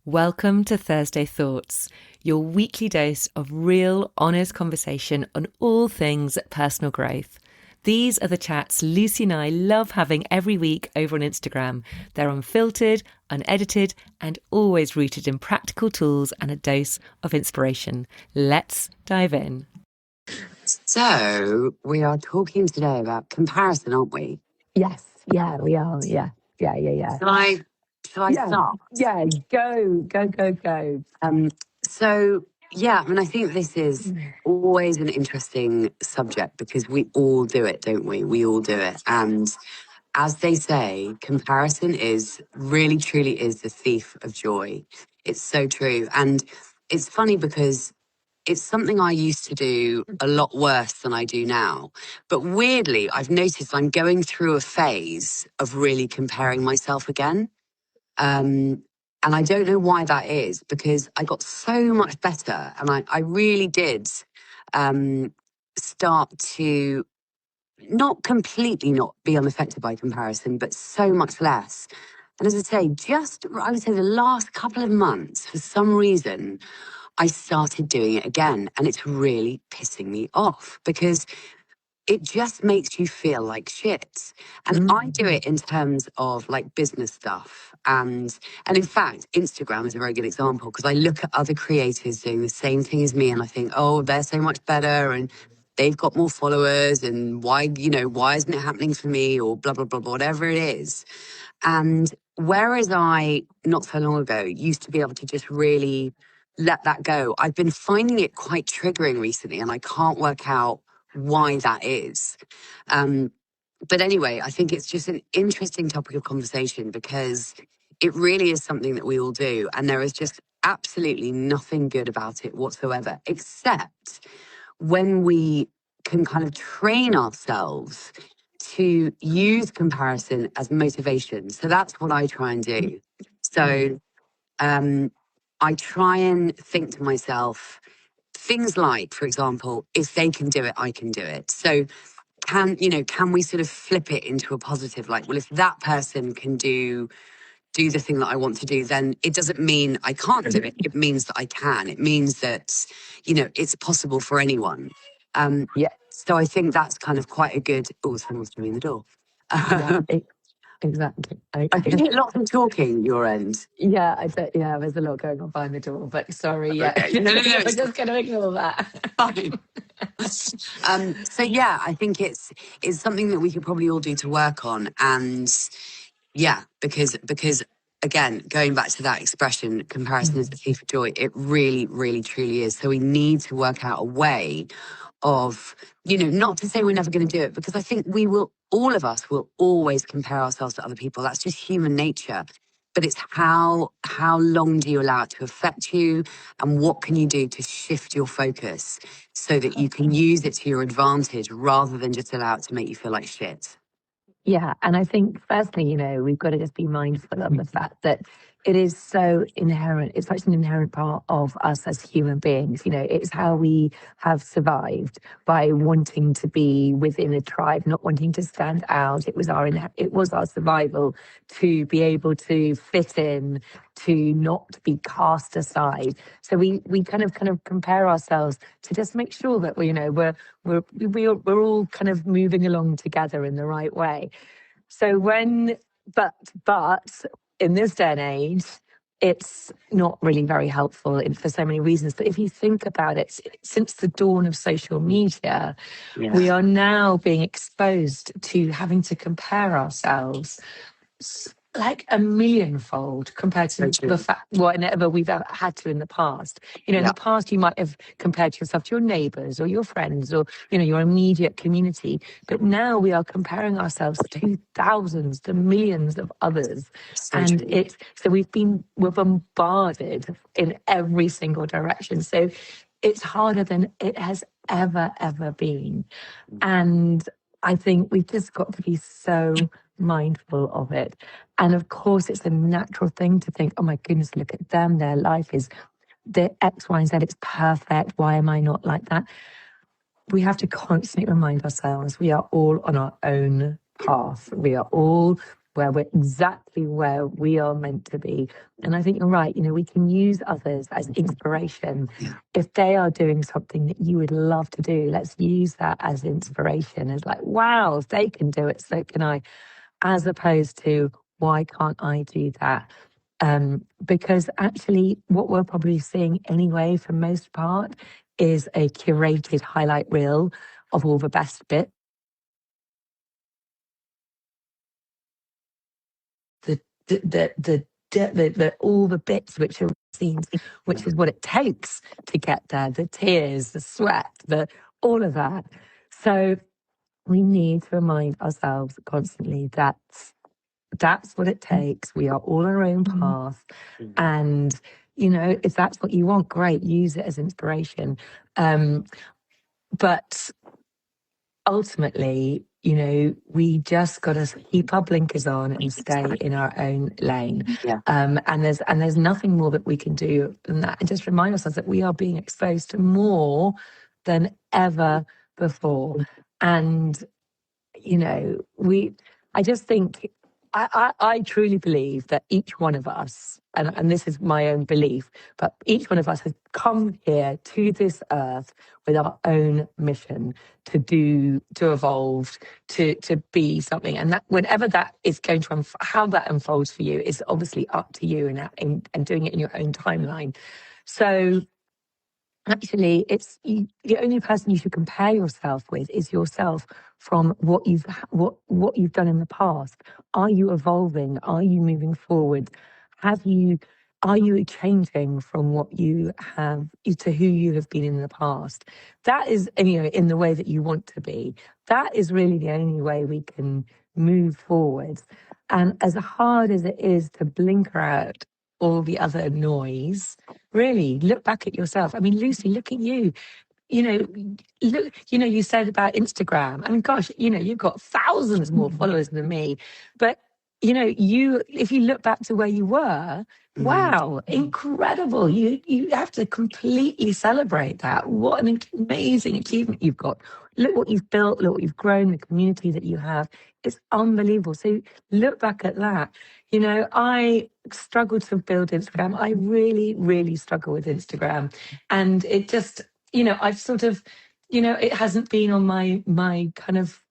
Welcome to Thursday Thoughts, your weekly dose of real, honest conversation on all things personal growth. These are the chats Lucy and I love having every week over on Instagram. They're unfiltered, unedited, and always rooted in practical tools and a dose of inspiration. Let's dive in. So, we are talking today about comparison, aren't we? Yes, yeah, we are. Yeah. Shall I start? Yeah, go. So, yeah, I mean, I think this is always an interesting subject because we all do it, don't we? We all do it. And as they say, comparison is really, truly is the thief of joy. It's so true. And it's funny because it's something I used to do a lot worse than I do now. But weirdly, I've noticed I'm going through a phase of really comparing myself again. And I don't know why that is, because I got so much better. And I really did start to not completely not be unaffected by comparison, but so much less. And as I say, I would say the last couple of months, for some reason, I started doing it again. And it's really pissing me off because it just makes you feel like shit. And I do it in terms of like business stuff. And in fact, Instagram is a very good example because I look at other creators doing the same thing as me and I think, oh, they're so much better and they've got more followers and why isn't it happening for me or blah, blah, blah, blah, whatever it is. And whereas I, not so long ago, used to be able to just really let that go, I've been finding it quite triggering recently and I can't work out why that is. But anyway, I think it's just an interesting topic of conversation because it really is something that we all do. And there is just absolutely nothing good about it whatsoever, except when we can kind of train ourselves to use comparison as motivation. So that's what I try and do. So I try and think to myself, things like, for example, if they can do it, I can do it. So can we sort of flip it into a positive, like, well, if that person can do the thing that I want to do, then it doesn't mean I can't do it. It means that I can. It means that, it's possible for anyone. So I think that's kind of quite a good, someone's doing the door. Exactly. I can hear lots of talking your end. Yeah, I bet. Yeah, there's a lot going on behind the door, but sorry. Yeah, Okay. No, we're just going to ignore that. Fine. So yeah, I think it's something that we could probably all do to work on, and yeah, because again, going back to that expression, comparison is the thief of joy. It really, really, truly is. So we need to work out a way of, not to say we're never going to do it, because I think all of us will always compare ourselves to other people. That's just human nature. But it's how long do you allow it to affect you, and what can you do to shift your focus so that you can use it to your advantage rather than just allow it to make you feel like shit. Yeah, and I think firstly, we've got to just be mindful of the fact that it is so inherent. It's such an inherent part of us as human beings. It's how we have survived by wanting to be within a tribe, not wanting to stand out. It was our survival to be able to fit in, to not be cast aside. So we kind of compare ourselves to just make sure that we're all kind of moving along together in the right way. So but in this day and age, it's not really very helpful for so many reasons. But if you think about it, since the dawn of social media, we are now being exposed to having to compare ourselves like a millionfold compared to the fact whatever we've had to in the past. In the past you might have compared yourself to your neighbours or your friends or your immediate community, but now we are comparing ourselves to thousands, to millions of others, we're bombarded in every single direction. So it's harder than it has ever been, and I think we've just got to be so mindful of it. And of course, it's a natural thing to think, oh my goodness, look at them. Their life is the X, Y, and Z. It's perfect. Why am I not like that? We have to constantly remind ourselves we are all on our own path. We are all where we're exactly where we are meant to be. And I think you're right. We can use others as inspiration. If they are doing something that you would love to do, let's use that as inspiration. It's like, wow, if they can do it, so can I, as opposed to, why can't I do that? Because actually, what we're probably seeing anyway, for most part, is a curated highlight reel of all the best bits. All the bits which are scenes, which is what it takes to get there, the tears, the sweat, all of that. So we need to remind ourselves constantly that that's what it takes. We are all on our own path. And, if that's what you want, great, use it as inspiration. But ultimately, we just got to keep our blinkers on and stay in our own lane. And there's nothing more that we can do than that. And just remind ourselves that we are being exposed to more than ever before. And, I just think, I truly believe that each one of us, and this is my own belief, but each one of us has come here to this earth with our own mission to evolve, to be something. And that, whenever that is going to, how that unfolds for you is obviously up to you and doing it in your own timeline. So actually, it's the only person you should compare yourself with is yourself from what you've done in the past. Are you evolving? Are you moving forward? Are you changing from what you have to who you have been in the past? That is, in the way that you want to be. That is really the only way we can move forward. And as hard as it is to blinker out all the other noise, really look back at yourself. I mean, Lucy, look at you. You said about Instagram. I mean, gosh, you've got thousands more followers than me. But, if you look back to where you were, wow, incredible. You have to completely celebrate that. What an amazing achievement you've got. Look what you've built, look what you've grown, the community that you have. It's unbelievable. So look back at that. I struggle to build Instagram. I really, really struggle with Instagram. And it just, I've sort of, it hasn't been on my kind of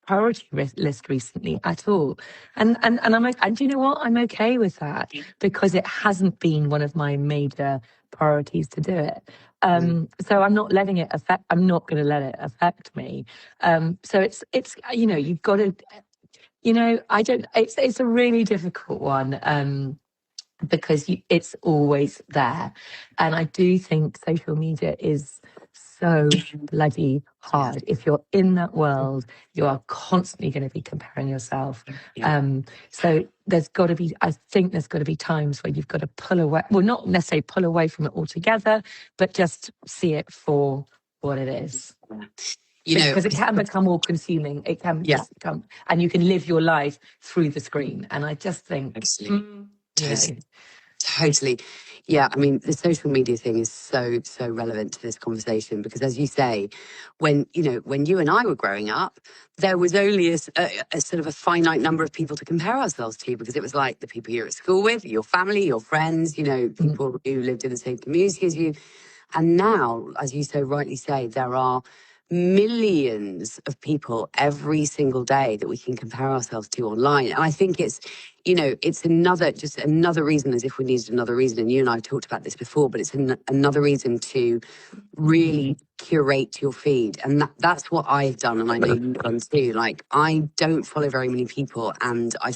priority list recently at all. And do you know what? I'm okay with that because it hasn't been one of my major priorities to do it. So I'm not letting it affect, I'm not going to let it affect me. So it's, you've got to, it's a really difficult one. Because it's always there. And I do think social media is so bloody hard. If you're in that world, you are constantly going to be comparing yourself. So I think there's got to be times where you've got to pull away, well, not necessarily pull away from it altogether, but just see it for what it is. Because it can become all consuming. It can just become, and you can live your life through the screen. And I just think... Totally. Yeah, I mean, the social media thing is so relevant to this conversation because, as you say, when you and I were growing up, there was only a sort of a finite number of people to compare ourselves to because it was like the people you're at school with, your family, your friends, people who lived in the same community as you. And now, as you so rightly say, there are millions of people every single day that we can compare ourselves to online. And I think it's another reason, as if we needed another reason. And you and I have talked about this before, but it's another reason to really curate your feed. And that's what I've done. And I know you've done too. Like, I don't follow very many people, and I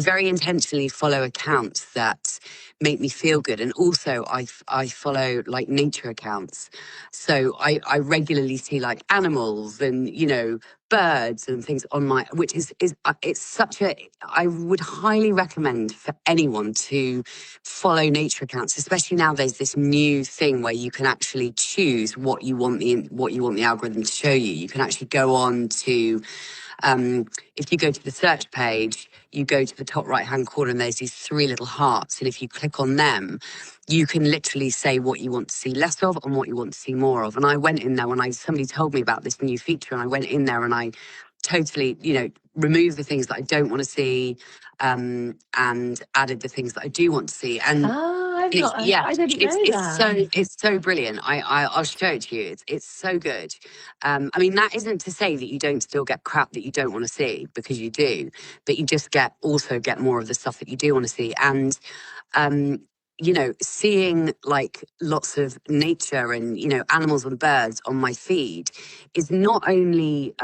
very intentionally follow accounts that make me feel good. And also I follow like nature accounts. So I regularly see like animals and, birds and things on which is I would highly recommend for anyone to follow nature accounts, especially now there's this new thing where you can actually choose what you want the algorithm to show you. You can actually go on to, if you go to the search page, you go to the top right-hand corner and there's these 3 little hearts. And if you click on them, you can literally say what you want to see less of and what you want to see more of. And I went in there when somebody told me about this new feature, and I went in there and I totally, remove the things that I don't want to see, and added the things that I do want to see. And I didn't know that. it's so brilliant. I'll show it to you. It's so good. I mean, that isn't to say that you don't still get crap that you don't want to see, because you do, but you just also get more of the stuff that you do want to see. And seeing like lots of nature and animals and birds on my feed is not only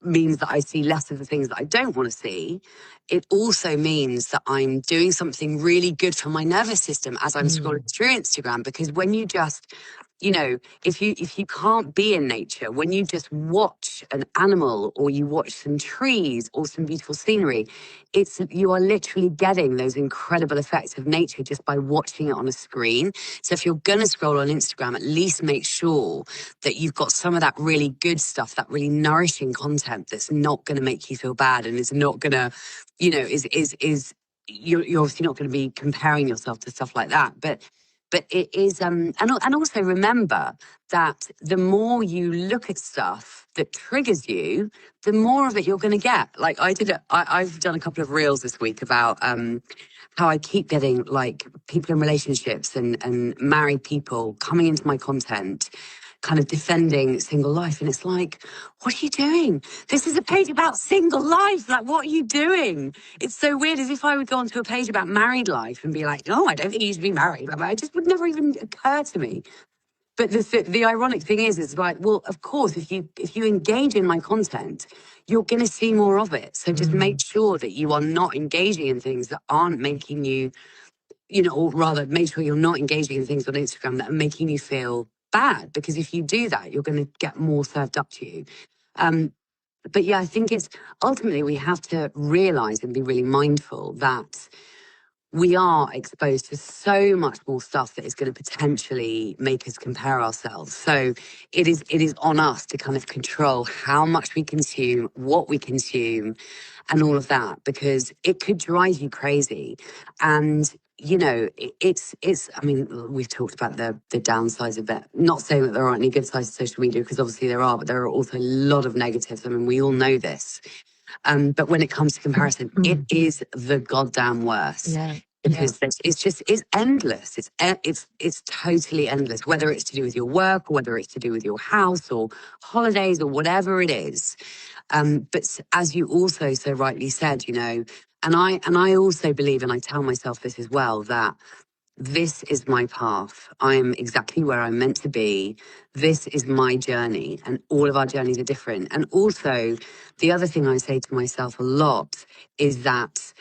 means that I see less of the things that I don't want to see. It also means that I'm doing something really good for my nervous system as I'm scrolling through Instagram, because when you just, if you can't be in nature, when you just watch an animal or you watch some trees or some beautiful scenery, you are literally getting those incredible effects of nature just by watching it on a screen. So if you're going to scroll on Instagram, at least make sure that you've got some of that really good stuff, that really nourishing content that's not going to make you feel bad and is not going to, you're obviously not going to be comparing yourself to stuff like that. But it is, and also remember that the more you look at stuff that triggers you, the more of it you're going to get. Like I've done a couple of reels this week about how I keep getting like people in relationships and married people coming into my content, kind of defending single life. And it's like, what are you doing? This is a page about single life. Like, what are you doing? It's so weird, as if I would go onto a page about married life and be like, no, I don't think you should be married. It just would never even occur to me. But the ironic thing is like, well, of course, if you engage in my content, you're going to see more of it. So just make sure that you are not engaging in things that aren't making you, or rather make sure you're not engaging in things on Instagram that are making you feel bad, because if you do that, you're going to get more served up to you. But yeah, I think it's ultimately we have to realize and be really mindful that we are exposed to so much more stuff that is going to potentially make us compare ourselves. So it is on us to kind of control how much we consume, what we consume, and all of that, because it could drive you crazy. And it's. I mean, we've talked about the downsides of it. Not saying that there aren't any good sides of social media, because obviously there are, but there are also a lot of negatives. I mean, we all know this. But when it comes to comparison, it is the goddamn worst. Yeah. Because it's endless. It's totally endless. Whether it's to do with your work, or whether it's to do with your house or holidays or whatever it is. But as you also so rightly said, and I also believe, and I tell myself this as well, that this is my path. I'm exactly where I'm meant to be. This is my journey, and all of our journeys are different. And also, the other thing I say to myself a lot is that,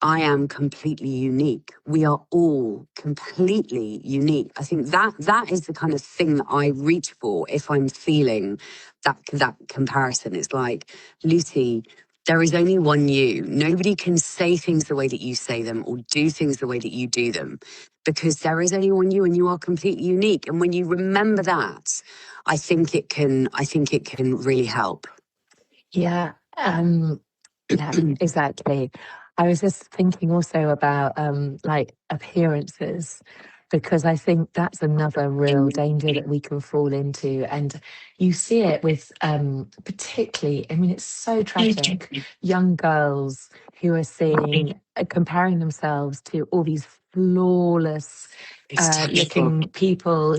I am completely unique. We are all completely unique. I think that is the kind of thing that I reach for if I'm feeling that comparison. It's like, Lucy, there is only one you. Nobody can say things the way that you say them or do things the way that you do them, because there is only one you and you are completely unique. And when you remember that, I think it can really help. Yeah. Yeah, exactly. I was just thinking also about like appearances, because I think that's another real danger that we can fall into. And you see it with particularly, I mean, it's so tragic, young girls who are seeing, comparing themselves to all these flawless looking people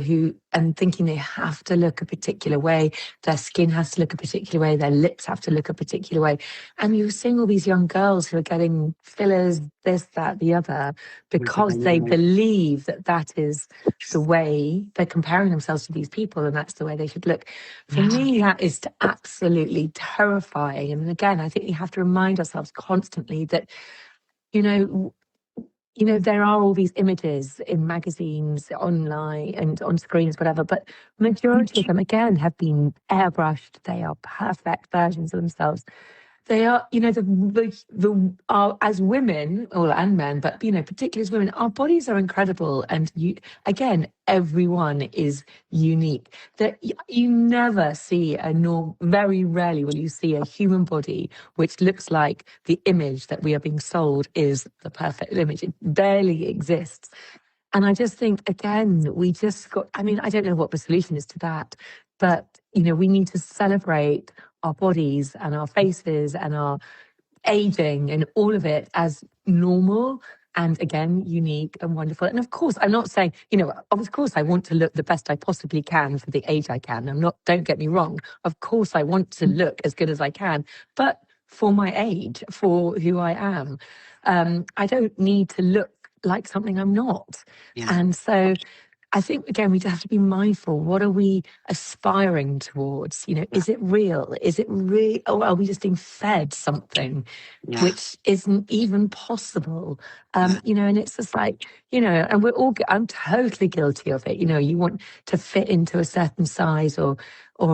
and thinking they have to look a particular way, their skin has to look a particular way, their lips have to look a particular way. And you're seeing all these young girls who are getting fillers, this, that, the other, because they believe that is the way they're comparing themselves to these people, and that's the way they should look. For me, that is absolutely terrifying. And again, I think we have to remind ourselves constantly that, there are all these images in magazines, online and on screens, whatever, but majority of them, again, have been airbrushed. They are perfect versions of themselves. They are, as women, and men, but, particularly as women, our bodies are incredible. And again, everyone is unique. That you never see very rarely will you see a human body which looks like the image that we are being sold is the perfect image. It barely exists. And I just think, again, we just I don't know what the solution is to that, but, we need to celebrate our bodies and our faces and our aging and all of it as normal and again unique and wonderful. And of course, I'm not saying, of course I want to look the best I possibly can for the age I can. Don't get me wrong, of course I want to look as good as I can, but for my age, for who I am, I don't need to look like something I'm not. And so I think, again, we just have to be mindful. What are we aspiring towards? Is it real? Is it real? Or are we just being fed something which isn't even possible? And it's just like, and I'm totally guilty of it. You want to fit into a certain size or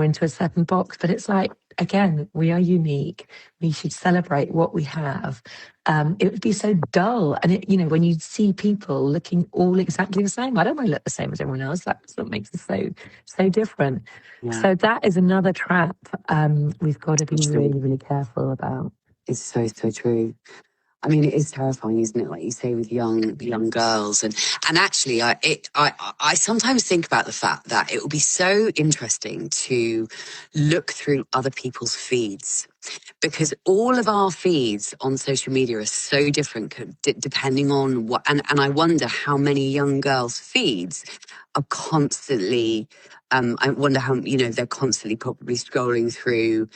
into a certain box, but it's like, again, we are unique. We should celebrate what we have. It would be so dull. And when you see people looking all exactly the same, I don't want to look the same as everyone else. That's what makes us so different. So that is another trap we've got to be really, really careful about. It's so true. I mean, it is terrifying, isn't it? Like you say, with young girls, and actually, I sometimes think about the fact that it would be so interesting to look through other people's feeds, because all of our feeds on social media are so different depending on what. And I wonder how many young girls' feeds are constantly. I wonder how they're constantly probably scrolling through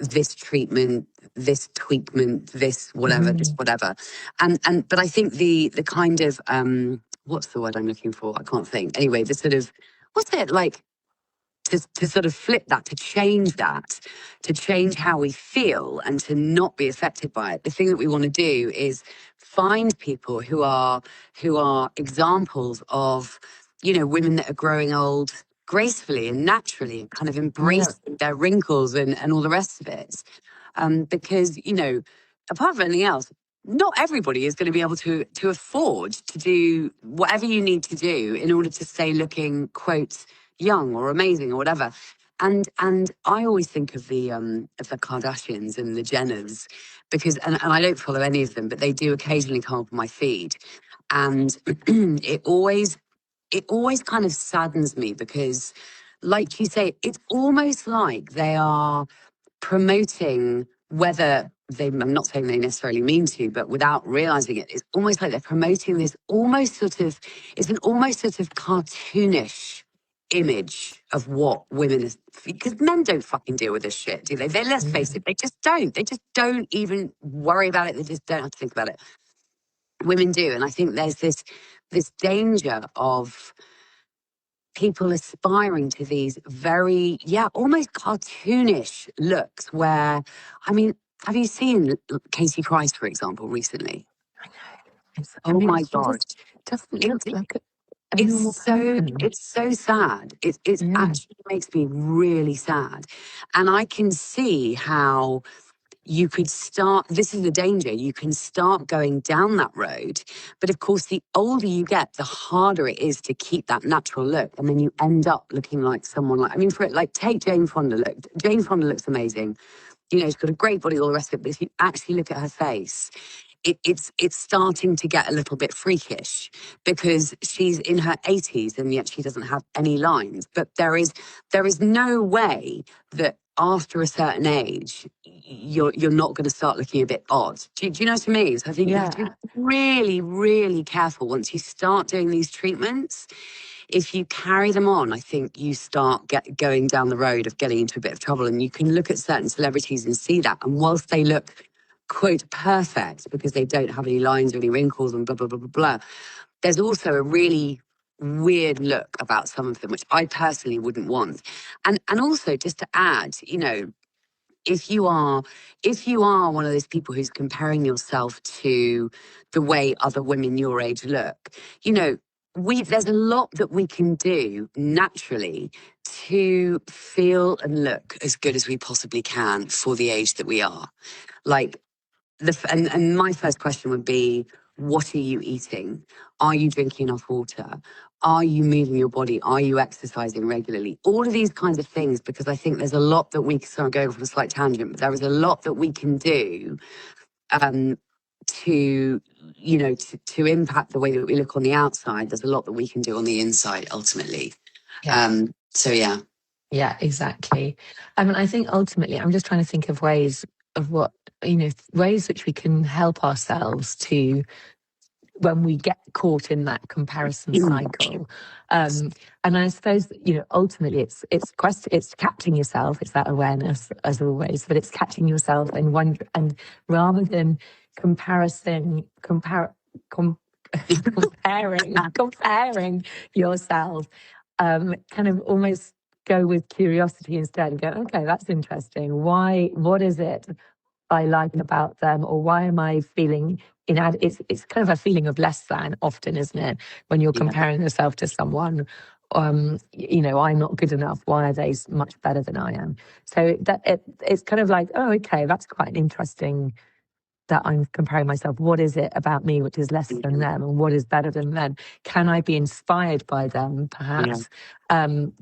this treatment, this tweakment, this whatever, this whatever. But I think the kind of, what's the word I'm looking for? I can't think. Anyway, the sort of, what's it like to sort of flip that, to change how we feel and to not be affected by it. The thing that we want to do is find people who are examples of, women that are growing old gracefully and naturally and kind of embracing their wrinkles and all the rest of it. Because, apart from anything else, not everybody is going to be able to afford to do whatever you need to do in order to stay looking, quote, young or amazing or whatever. And I always think of the Kardashians and the Jenners, because and I don't follow any of them, but they do occasionally come up on my feed, and it always kind of saddens me because, like you say, it's almost like they are promoting, whether I'm not saying they necessarily mean to, but without realizing it, it's almost like they're promoting this it's an almost sort of cartoonish image of what women is, because men don't fucking deal with this shit, do they? Let's face it, they just don't even worry about it. They just don't have to think about it. Women do. And I think there's this danger of people aspiring to these very, almost cartoonish looks where, I mean, have you seen Casey Price, for example, recently? I know. My God. Doesn't look like it's so sad. It actually makes me really sad. And I can see how you could start, this is the danger, you can start going down that road. But of course, the older you get, the harder it is to keep that natural look. And then you end up looking like someone take Jane Fonda. Jane Fonda looks amazing. She's got a great body, all the rest of it. But if you actually look at her face, it's starting to get a little bit freakish because she's in her 80s and yet she doesn't have any lines. But there is no way that after a certain age, you're not going to start looking a bit odd. Do you know what I mean? So I think you have to be really, really careful once you start doing these treatments. If you carry them on, I think you start going down the road of getting into a bit of trouble. And you can look at certain celebrities and see that. And whilst they look, quote, perfect because they don't have any lines or any wrinkles and blah, blah, blah, blah, blah, there's also a really weird look about some of them, which I personally wouldn't want. And also, just to add, if you are one of those people who's comparing yourself to the way other women your age look, there's a lot that we can do naturally to feel and look as good as we possibly can for the age that we are. Like, and my first question would be, what are you eating? Are you drinking enough water? Are you moving your body? Are you exercising regularly? All of these kinds of things, because I think there's a lot that we can, sorry, I'm going off on a slight tangent, but there is a lot that we can do to impact the way that we look on the outside. There's a lot that we can do on the inside, ultimately. So, yeah. Yeah, exactly. I mean, I think ultimately, I'm just trying to think of ways of what, ways which we can help ourselves to, when we get caught in that comparison cycle. And I suppose, ultimately it's catching yourself, it's that awareness as always, but it's catching yourself and and rather than comparing yourself, kind of almost go with curiosity instead and go, okay, that's interesting. What is it I like about them, or why am I feeling it's kind of a feeling of less than often, isn't it? When you're comparing yourself to someone, I'm not good enough. Why are they much better than I am? So it's kind of like, oh, okay, that's quite interesting that I'm comparing myself. What is it about me which is less than them, and what is better than them? Can I be inspired by them, perhaps, to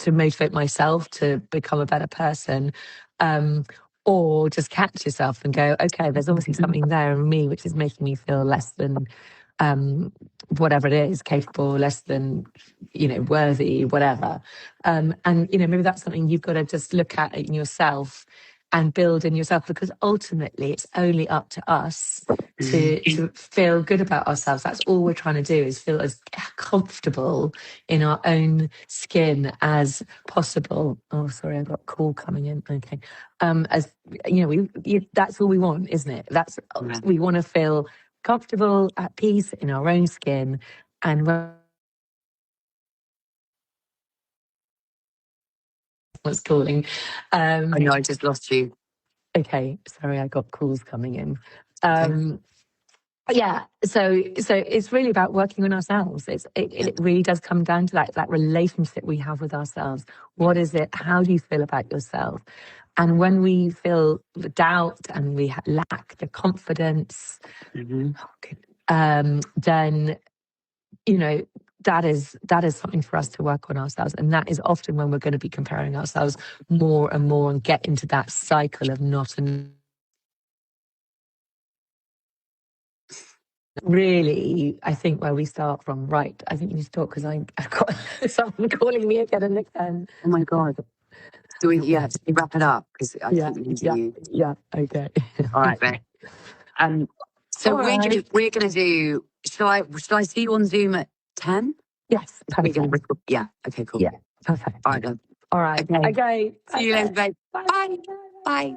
motivate myself to become a better person? Or just catch yourself and go, okay, there's obviously something there in me which is making me feel less than whatever it is, capable, less than, worthy, whatever. And, maybe that's something you've got to just look at in yourself and build in yourself, because ultimately it's only up to us to feel good about ourselves. That's all we're trying to do, is feel as comfortable in our own skin as possible. Oh, sorry, I've got a call coming in. Okay. As that's all we want, isn't it? We want to feel comfortable, at peace in our own skin. And what's calling. I know, I just lost you. Okay, sorry, I got calls coming in. Yeah, so it's really about working on ourselves. It really does come down to that relationship we have with ourselves. What is it? How do you feel about yourself? And when we feel the doubt and we lack the confidence, then that is something for us to work on ourselves. And that is often when we're going to be comparing ourselves more and more and get into that cycle of not enough. Really, I think where we start from, right, I think you need to talk because I've got someone calling me again and again. Oh my God. So we wrap it up, because I think we need you. Yeah, okay. All right, then. So we're gonna do, shall I see you on Zoom at 10? Yes, perfect. Yeah, okay, cool. Yeah, perfect. All right, then. All right. Okay. See you later, babe. Bye. Bye.